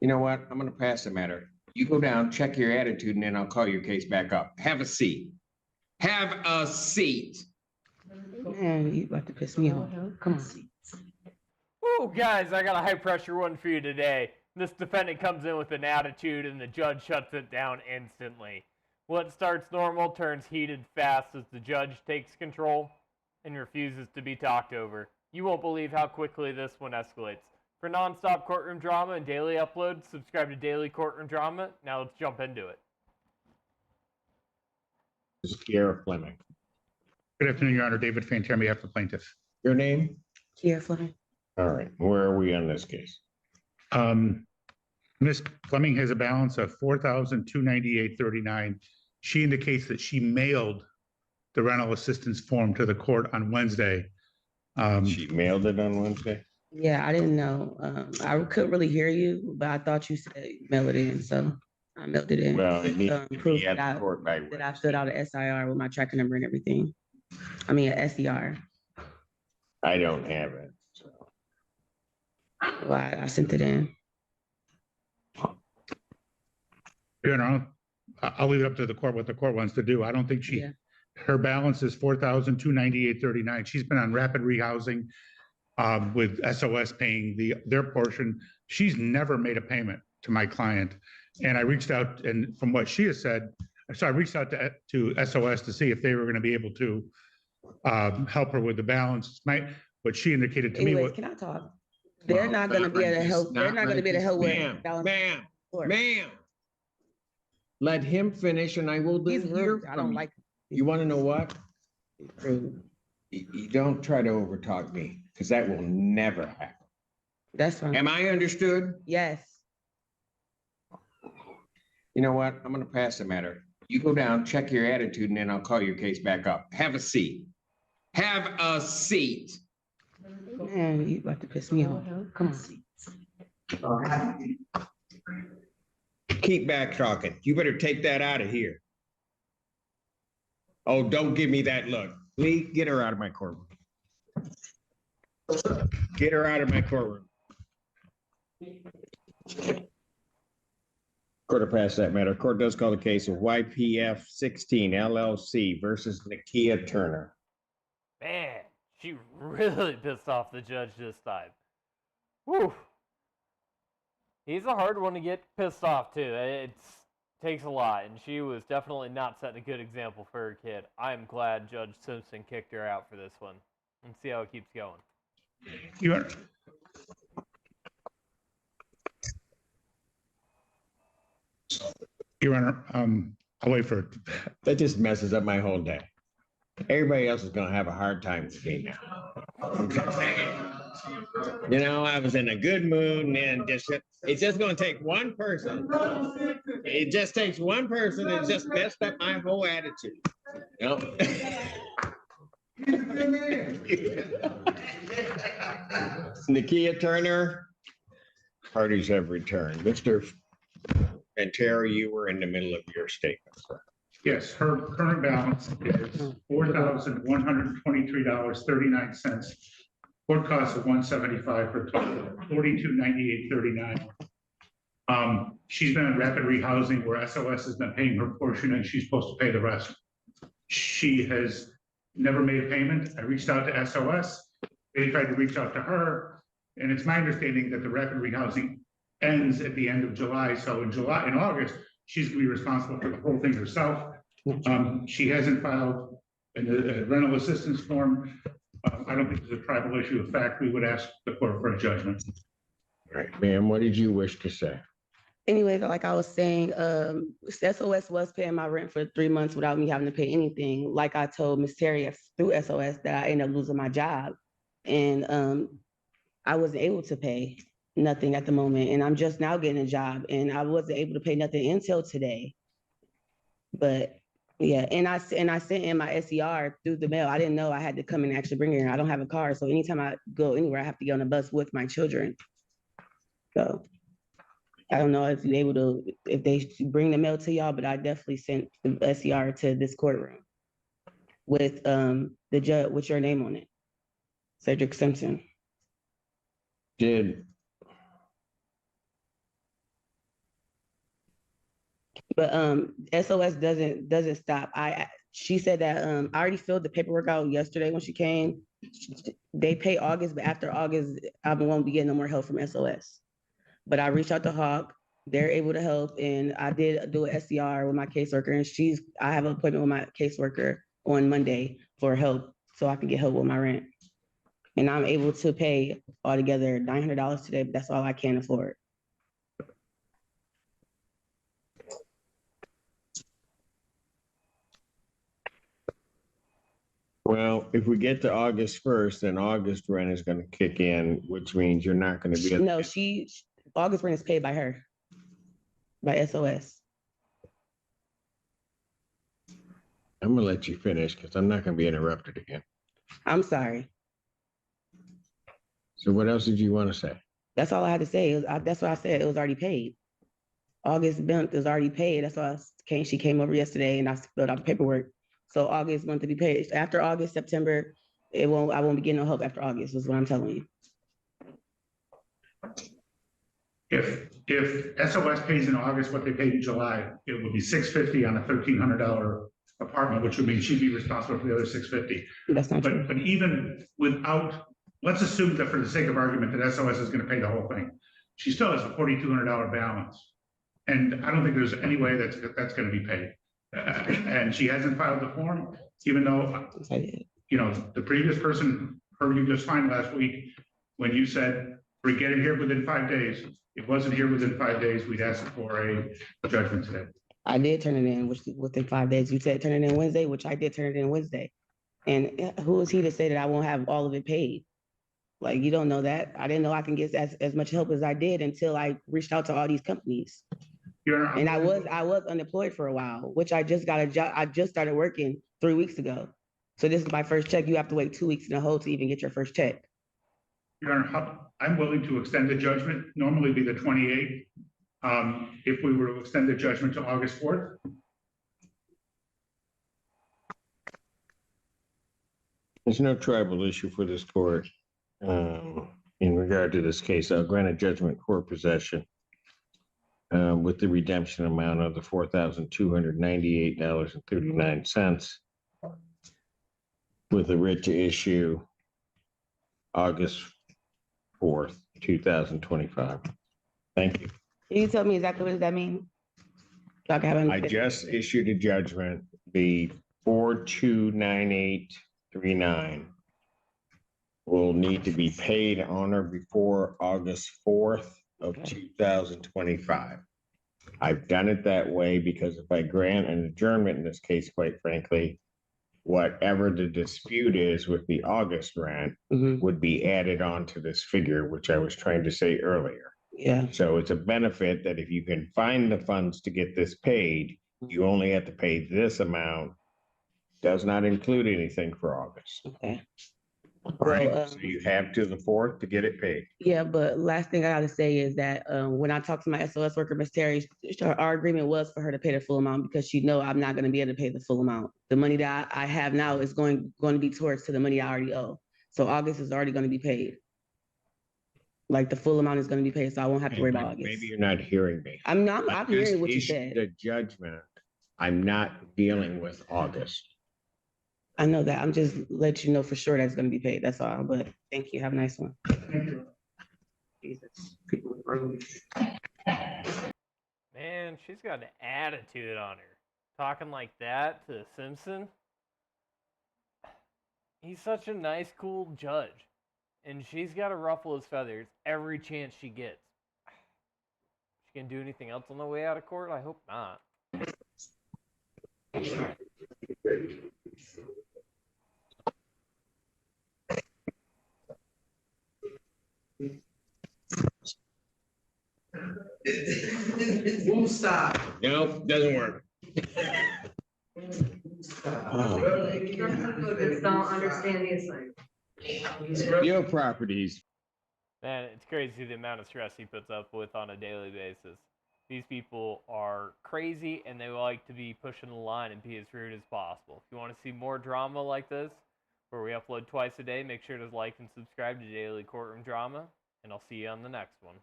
You know what? I'm gonna pass the matter. You go down, check your attitude, and then I'll call your case back up. Have a seat. Have a seat. Man, you about to piss me off. Come on. Whoa, guys, I got a high pressure one for you today. This defendant comes in with an attitude and the judge shuts it down instantly. What starts normal turns heated fast as the judge takes control and refuses to be talked over. You won't believe how quickly this one escalates. For non-stop courtroom drama and daily uploads, subscribe to Daily Courtroom Drama. Now let's jump into it. This is Kiera Fleming. Good afternoon, Your Honor. David Fantier, on behalf of the plaintiff. Your name? Here, Fleming. All right. Where are we on this case? Ms. Fleming has a balance of $4,298.39. She indicates that she mailed the rental assistance form to the court on Wednesday. She mailed it on Wednesday? Yeah, I didn't know. I couldn't really hear you, but I thought you said mail it in, so I mailed it in. Well, it needs to Proof be at that the court by that I filled out an SIR with my tracking number and everything. I mean, an SER. I don't have it. So. Well, I sent it in. Your Honor, I'll leave it up to the court what the court wants to do. I don't think her balance is $4,298.39. She's been on rapid rehousing with SOS paying their portion. She's never made a payment to my client. And I reached out, and from what she has said, so I reached out to SOS to see if they were going to be able to help her with the balance. What she indicated to Anyways, me. can I talk? They're not going to be able to help. They're not going to be able to help with Ma'am. Let him finish, and I will He's then hear rude. I from don't you. like. You want to know what? Rude. You don't try to overtalk me, because that will never happen. That's fine. Am I understood? Yes. You know what? I'm gonna pass the matter. You go down, check your attitude, and then I'll call your case back up. Have a seat. Have a seat. Man, you about to piss me off. Come on. Keep back talking. You better take that out of here. Oh, don't give me that look. Lee, get her out of my courtroom. Get her out of my courtroom. Court will pass that matter. Court does call the case of YPF 16 LLC versus Nakia Turner. Man, she really pissed off the judge this time. Whew. He's a hard one to get pissed off too. It takes a lot, and she was definitely not setting a good example for her kid. I'm glad Judge Simpson kicked her out for this one. And see how it keeps going. Your Honor, I'll wait for it. That just messes up my whole day. Everybody else is gonna have a hard time with me now. You know, I was in a good mood, and then it's just gonna take one person. It just takes one person that just messed up my whole attitude. You know? Nakia Turner, parties have returned. Mr. Ventura, you were in the middle of your statement, sir. Yes, her current balance is $4,123.39. Court costs of $175 for a total of $42,98.39. She's been in rapid rehousing where SOS has been paying her portion and she's supposed to pay the rest. She has never made a payment. I reached out to SOS. They tried to reach out to her, and it's my understanding that the rapid rehousing ends at the end of July. So in August, she's gonna be responsible for the whole thing herself. She hasn't filed a rental assistance form. I don't think there's a tribal issue of fact. We would ask the court for a judgment. All right, ma'am, what did you wish to say? Anyways, like I was saying, SOS was paying my rent for 3 months without me having to pay anything. Like I told Ms. Terry through SOS that I ended up losing my job, and I wasn't able to pay nothing at the moment. And I'm just now getting a job, and I wasn't able to pay nothing until today. But yeah, and I sent in my SER through the mail. I didn't know I had to come and actually bring it here. I don't have a car, so anytime I go anywhere, I have to get on a bus with my children. So I don't know if you're able to, if they bring the mail to y'all, but I definitely sent the SER to this courtroom with the judge, with your name on it, Cedric Simpson. Did But SOS doesn't stop. She said that I already filled the paperwork out yesterday when she came. They pay August, but after August, I won't be getting no more help from SOS. But I reached out to Hawk. They're able to help, and I did do an SCR with my caseworker, and I have an appointment with my caseworker on Monday for help, so I can get help with my rent. And I'm able to pay altogether $900 today, but that's all I can afford. Well, if we get to August 1st, then August rent is gonna kick in, which means you're not gonna be. No, August rent is paid by her, by SOS. I'm gonna let you finish because I'm not gonna be interrupted again. I'm sorry. So what else did you want to say? That's all I had to say. That's what I said. It was already paid. August month is already paid. That's why she came over yesterday and I filled out the paperwork. So August month to be paid. After August, September, I won't be getting no help after August, is what I'm telling you. If SOS pays in August what they paid in July, it would be $650 on a $1,300 apartment, which would mean she'd be responsible for the other $650. That's not true. But even without, let's assume that for the sake of argument that SOS is going to pay the whole thing. She still has a $4,200 balance. And I don't think there's any way that's going to be paid. And she hasn't filed the form, even though, the previous person heard you just fine last week when you said, we get it here within 5 days. It wasn't here within 5 days. We'd ask for a judgment today. I did turn it in within 5 days. You said turn it in Wednesday, which I did turn it in Wednesday. And who is he to say that I won't have all of it paid? Like, you don't know that. I didn't know I can get as much help as I did until I reached out to all these companies. And I was unemployed for a while, which I just got a job. I just started working 3 weeks ago. So this is my first check. You have to wait 2 weeks in a hole to even get your first check. Your Honor, I'm willing to extend the judgment, normally be the 28th. If we were to extend the judgment to August 4th. There's no tribal issue for this court in regard to this case. I'll grant a judgment court possession with the redemption amount of the $4,298.39 with a writ to issue August 4th, 2025. Thank you. Can you tell me exactly what does that mean? I just issued a judgment, the 429839 will need to be paid on or before August 4th of 2025. I've done it that way because if I grant an adjournment in this case, quite frankly, whatever the dispute is with the August rent would be added on to this figure, which I was trying to say earlier. Yeah. So it's a benefit that if you can find the funds to get this paid, you only have to pay this amount. Does not include anything for August. Okay. Right. Well, So you have to the 4th to get it paid. Yeah, but last thing I gotta say is that when I talked to my SOS worker, Miss Terry, our agreement was for her to pay the full amount because she know I'm not gonna be able to pay the full amount. The money that I have now is going to be towards to the money I already owe. So August is already gonna be paid. Like the full amount is gonna be paid, so I won't have to worry about August. Maybe you're not hearing me. I'm hearing what you Issued said. the judgment. I'm not dealing with August. I know that. I'm just letting you know for sure that's gonna be paid. That's all. But thank you. Have a nice one. Jesus. People with roads. Man, she's got an attitude on her. Talking like that to Simpson. He's such a nice, cool judge. And she's got to ruffle his feathers every chance she gets. She can do anything else on the way out of court? I hope not. Won't stop. Nope, doesn't work. It's don't understand the assignment. Real properties. Man, it's crazy the amount of stress he puts up with on a daily basis. These people are crazy and they like to be pushing the line and be as rude as possible. If you want to see more drama like this, where we upload twice a day, make sure to like and subscribe to Daily Courtroom Drama, and I'll see you on the next one.